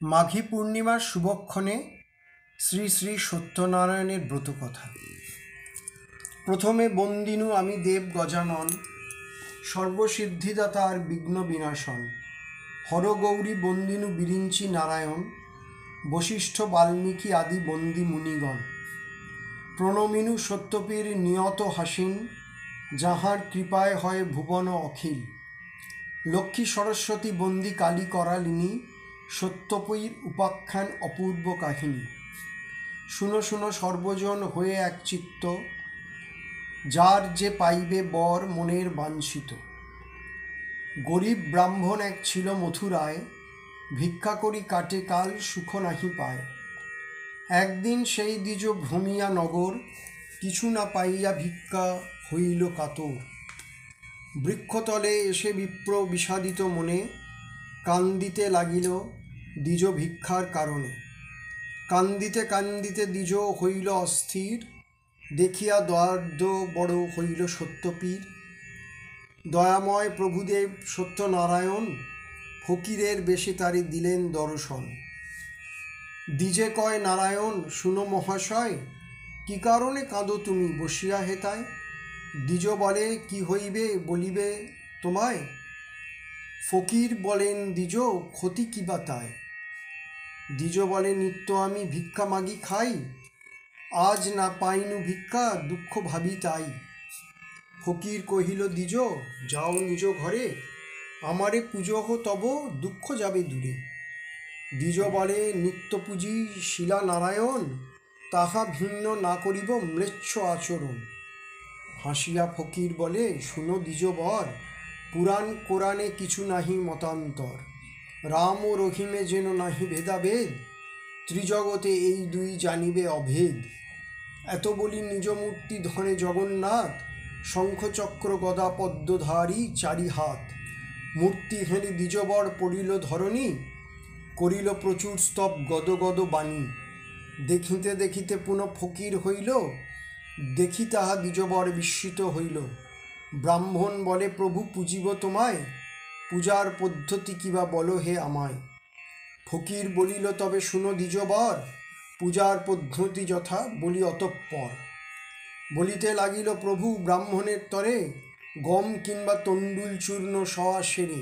মাঘী পূর্ণিমার শুভক্ষণে শ্রী শ্রী সত্যনারায়ণের ব্রতকথা। প্রথমে বন্দিনু আমি দেব গজানন, সর্বসিদ্ধিদাতা আর বিঘ্ন বিনাশন। হরগৌরী বন্দিনু বিরিঞ্চি নারায়ণ, বশিষ্ঠ বাল্মীকি আদি বন্দি মুনিগণ। প্রণমিনু সত্যপীর নিয়ত হাসিন, যাহার কৃপায় হয় ভুবন অখিল। লক্ষ্মী সরস্বতী বন্দি কালী করালিনী, সত্যপীর উপাখ্যান অপূর্ব কাহিনী। শুনো শুনো সর্বজন হয়ে এক চিত্ত, যার যে পাইবে বর মনের বাঞ্ছিত। গরিব ব্রাহ্মণ এক ছিল মথুরায়, ভিক্ষা করি কাটে কাল সুখ নাহি পায়। একদিন সেই দ্বিজ ভ্রমিয়া নগর, কিছু না পাইয়া ভিক্ষা হইল কাতর। বৃক্ষতলে এসে বিপ্র বিষাদিত মনে, কান্দিতে লাগিল দ্বিজ ভিক্ষার কারণে। কান্দিতে কান্দিতে দ্বিজ হইল অস্থির, দেখিয়া দয়ার্দ্র বড় হইল সত্যপীর। দয়াময় প্রভুদেব সত্যনারায়ণ, ফকিরের বেশে তারে দিলেন দর্শন। দ্বিজে কয় নারায়ণ শুনো মহাশয়, কি কারণে কাঁদো তুমি বসিয়া হেতায়। দ্বিজ বলে কি হইবে বলিবে তোমায়, ফকির বলেন দ্বিজ ক্ষতি কি বা তাই। দ্বিজ বলে নিত্য আমি ভিক্ষা মাগি খাই, আজ না পাইনু ভিক্ষা দুঃখ ভাবি তাই। ফকির কহিল দ্বিজ যাও নিজ ঘরে, আমারে পুজোহ তব দুঃখ যাবে দূরে। দ্বিজ বলে নিত্য পুজি শিলা নারায়ণ, তাহা ভিন্ন না করিব ম্লেচ্ছ আচরণ। হাসিয়া ফকির বলে শুনো দ্বিজ বর, পুরাণ কোরআনে কিছু নাহি মতান্তর। রাম ও রহিমে যেন নাহি ভেদাভেদ, ত্রিজগতে এই দুই জানিবে অভেদ। এত বলি নিজ মূর্তি ধনে জগন্নাথ, শঙ্খচক্র গদা পদ্মধারী চারি হাত। মূর্তি হেরি দ্বিজবর পড়িল ধরণী, করিল প্রচুর স্তব গদ গদ বাণী। দেখিতে দেখিতে পুনঃ ফকির হইল, দেখি তাহা দ্বিজবর বিস্মিত হইল। ব্রাহ্মণ বলে প্রভু পুজিব তোমায়, পূজার পদ্ধতি কিবা বলো হে আমায়। ফকির বলিল তবে শুনো দ্বিজবর, পূজার পদ্ধতি যথা বলি অতঃপর। বলিতে লাগিল প্রভু ব্রাহ্মণের তরে, গম কিংবা তণ্ডুল চূর্ণ সয়া সেরে।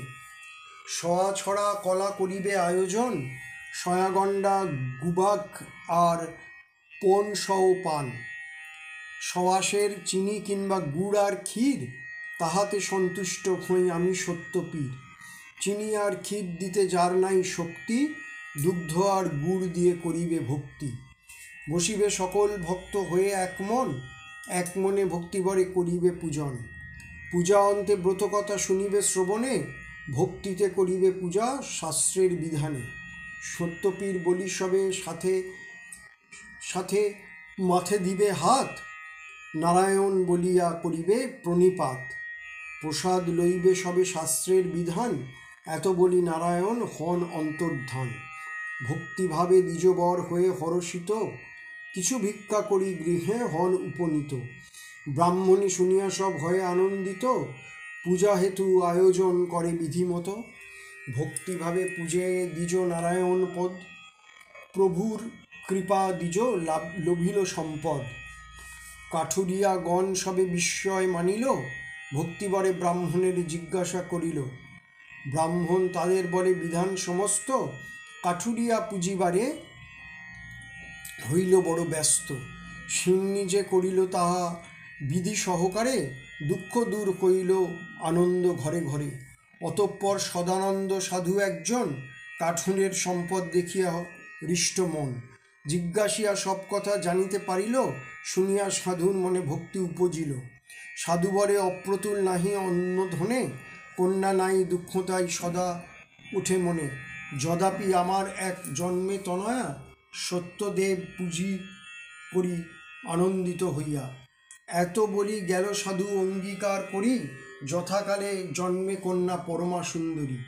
সয়া ছড়া কলা করিবে আয়োজন, সয়াগণ্ডা গুবাক আর পণ সহ পান। সয়াসের চিনি কিংবা গুড় আর ক্ষীর, তাহাতে সন্তুষ্ট হই আমি সত্যপীর। চিনি আর ক্ষীর দিতে যার নাই শক্তি, দুগ্ধ আর গুড় দিয়ে করিবে ভক্তি। বসিবে সকল ভক্ত হয়ে এক মন, এক মনে ভক্তিভরে করিবে পূজন। পূজা অন্তে ব্রতকথা শুনিবে শ্রবণে, ভক্তিতে করিবে পূজা শাস্ত্রের বিধানে। সত্যপীর বলি সবে সাথে সাথে মাথে দিবে হাত, নারায়ণ বলিয়া করিবে প্রণিপাত। প্রসাদ লইবে সবে শাস্ত্রের বিধান, এত বলি নারায়ণ হন অন্তর্ধান। ভক্তিভাবে দ্বিজবর হয়ে হরষিত, কিছু ভিক্ষা করি গৃহে হন উপনীত। ব্রাহ্মণী শুনিয়া সব হয়ে আনন্দিত, পূজা হেতু আয়োজন করে বিধিমতো। ভক্তিভাবে পূজে দ্বিজ নারায়ণ পদ, প্রভুর কৃপা দ্বিজ লভিল সম্পদ। কাঠুরিয়া গণ সবে বিস্ময় মানিল, ভক্তিবরে ব্রাহ্মণের জিজ্ঞাসা করিল। ব্রাহ্মণ তাদের বলে বিধান সমস্ত, কাঠুরিয়া পুজিবারে হইল বড় ব্যস্ত। সিন্নি যে করিল তাহা বিধি সহকারে, দুঃখ দূর হইল আনন্দ ঘরে ঘরে। অতঃপর সদানন্দ সাধু একজন, কাঠুরের সম্পদ দেখিয়া হৃষ্ট মন। জিজ্ঞাসিয়া সব কথা জানিতে পারিল, শুনিয়া সাধুর মনে ভক্তি উপজিল। সাধু বরে অপ্রতুল নাহি অন্য ধনে, কন্যা নাই দুঃখ তাই সদা উঠে মনে। যদাপি আমার এক জন্মে তনয়া, সত্যদেব পুজি করি আনন্দিত হইয়া। এত বলি গেল সাধু অঙ্গীকার করি, যথাকালে জন্মে কন্যা পরমা সুন্দরী।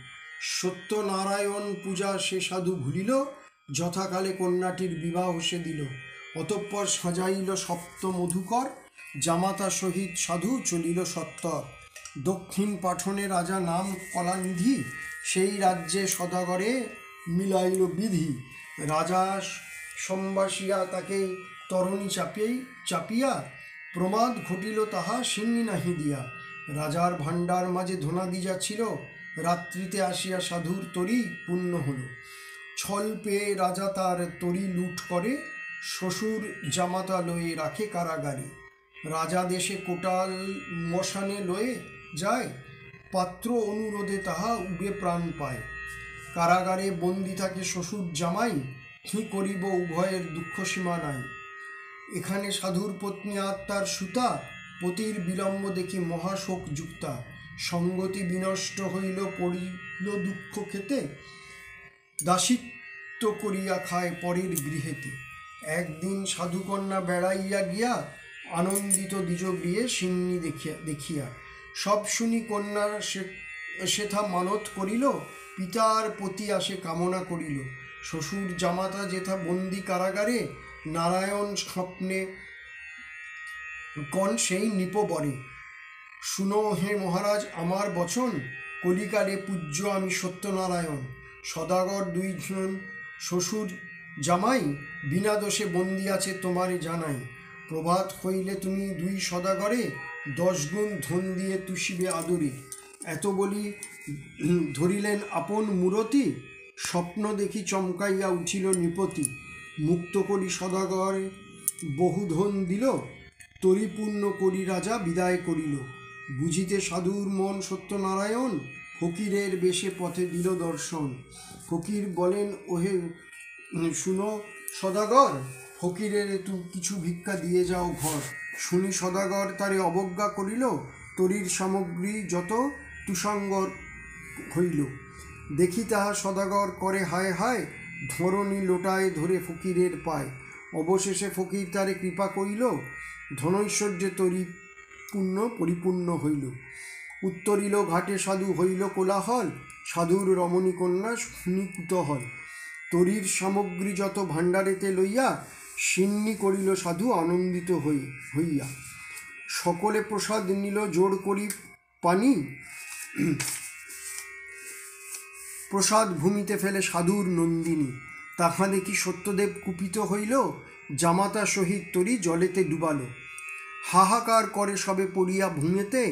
সত্যনারায়ণ পূজা সে সাধু ভুলিল, যথাকালে কন্যাটির বিবাহ সে দিল। অতঃপর সাজাইল সপ্ত মধুকর, জামাতা সহিত সাধু চলিল সত্তর। দক্ষিণ পাঠনে রাজা নাম কলানিধি, সেই রাজ্যে সদাগরে মিলাইল বিধি। রাজা সম্বাসিয়া তাকে তরণী চাপিয়া প্রমাদ ঘটিল তাহা সিন্নি নাহি দিয়া। রাজার ভাণ্ডার মাঝে ধনাদি যা ছিল, রাত্রিতে আসিয়া সাধুর তরি পূর্ণ হল। ছল পেয়ে রাজা তার তরি লুট করে, শ্বশুর জামাতা লয়ে রাখে কারাগারে। রাজা দেশে কোটাল মশানে লয়ে যায়, পাত্র অনুরোধে তাহা উবে প্রাণ পায়। কারাগারে বন্দি থাকে শ্বশুর জামাই, কি করিব উভয়ের দুঃখ সীমা নাই। এখানে সাধুর পত্নী আত্মার সুতা, পতির বিলম্ব দেখি মহাশোক যুক্তা। সঙ্গতি বিনষ্ট হইল, পড়িল দুঃখ খেতে, দাসিত্ব করিয়া খায় পরের গৃহেতে। একদিন সাধুকন্যা বেড়াইয়া গিয়া, আনন্দিত দ্বিজ গৃহে সিন্নি দেখিয়া। সব শুনি কন্যা সেথা মানত করিল, পিতার পতি আসে কামনা করিল। শ্বশুর জামাতা যেথা বন্দি কারাগারে, নারায়ণ স্বপ্নে কন সেই নিপবরে। শুনো হে মহারাজ আমার বচন, কলিকালে পূজ্য আমি সত্যনারায়ণ। সদাগর দুইজন শ্বশুর জামাই, বিনা দোষে বন্দি আছে তোমারে জানাই। প্রভাত হইলে তুমি দুই সদাগরে, 10 গুণ ধন দিয়ে তুষিবে আদরে। এত বলি ধরিলেন আপন মূরতি, স্বপ্ন দেখি চমকাইয়া উঠিল নৃপতি। মুক্ত করি সদাগরে বহু ধন দিল, তরিপূর্ণ করি রাজা বিদায় করিল। বুঝিতে সাধুর মন সত্যনারায়ণ, ফকিরের বেশে পথে দিল দর্শন। ফকির বলেন ওহে শুনো সদাগর, ফকিরের কিছু ভিক্ষা দিয়ে যাও ঘর। শুনি সদাগর তারে অবজ্ঞা করিল, তরির সামগ্রী যত তুষাঙ্গর হইল। দেখি তাহা সদাগর করে হায় হায়, ধরণী লোটায় ধরে ফকিরের পায়। অবশেষে ফকির তারে কৃপা করিল, ধনৈশ্বর্যে তরি পূর্ণ পরিপূর্ণ হইল। উত্তরিল ঘাটে সাধু হইল কোলাহল, সাধুর রমণী কন্যা শুনি কুতূহল। তরির সামগ্রী যত ভাণ্ডারেতে লইয়া, সিন্নি করিল সাধু আনন্দিত হইয়া। সকলে প্রসাদ নিল জোর করি পানি, প্রসাদ ভূমিতে ফেলে সাধুর নন্দিনী। তাহা দেখি সত্যদেব কুপিত হইল, জামাতা সহিত তরি জলেতে ডুবালো। হাহাকার করে সবে পড়িয়া ভূমেতে,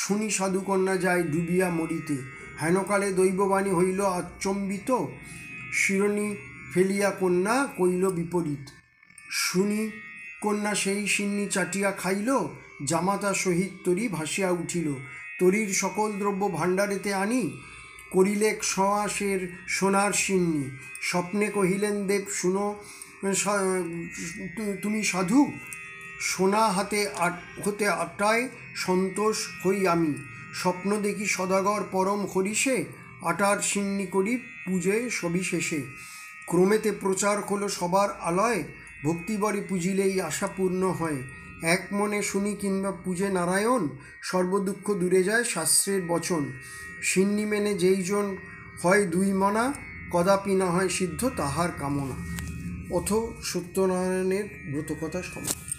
শুনি সাধুকন্যা যায় ডুবিয়া মরিতে। হেনকালে দৈববাণী হইল আচম্বিত, শিরোনি ফেলিয়া কন্যা কইল বিপরীত। শুনি কন্যা সেই সিন্নি চাটিয়া খাইল, জামাতা সহিত তরি ভাসিয়া উঠিল। তরির সকল দ্রব্য ভাণ্ডারেতে আনি, করিলে সমাসের সোনার সিন্নি। স্বপ্নে কহিলেন দেব শুনো তুমি সাধু, সোনা হতে আটায় সন্তোষ হই আমি। স্বপ্ন দেখি সদাগর পরম হরিষে, আটার সিন্নি করি পূজে সবিশেষে। ক্রমেতে প্রচার হলো সবার আলয়, ভক্তিবরে পুজিলেই আশা পূর্ণ হয়। এক মনে শুনি কিংবা পূজে নারায়ণ, সর্বদুঃখ দূরে যায় শাস্ত্রের বচন। সিন্নি মেনে যেইজন হয় 2 মনা, কদাপি না হয় সিদ্ধ তাহার কামনা। অথ সত্যনারায়ণের ব্রতকথা সমাপ্ত।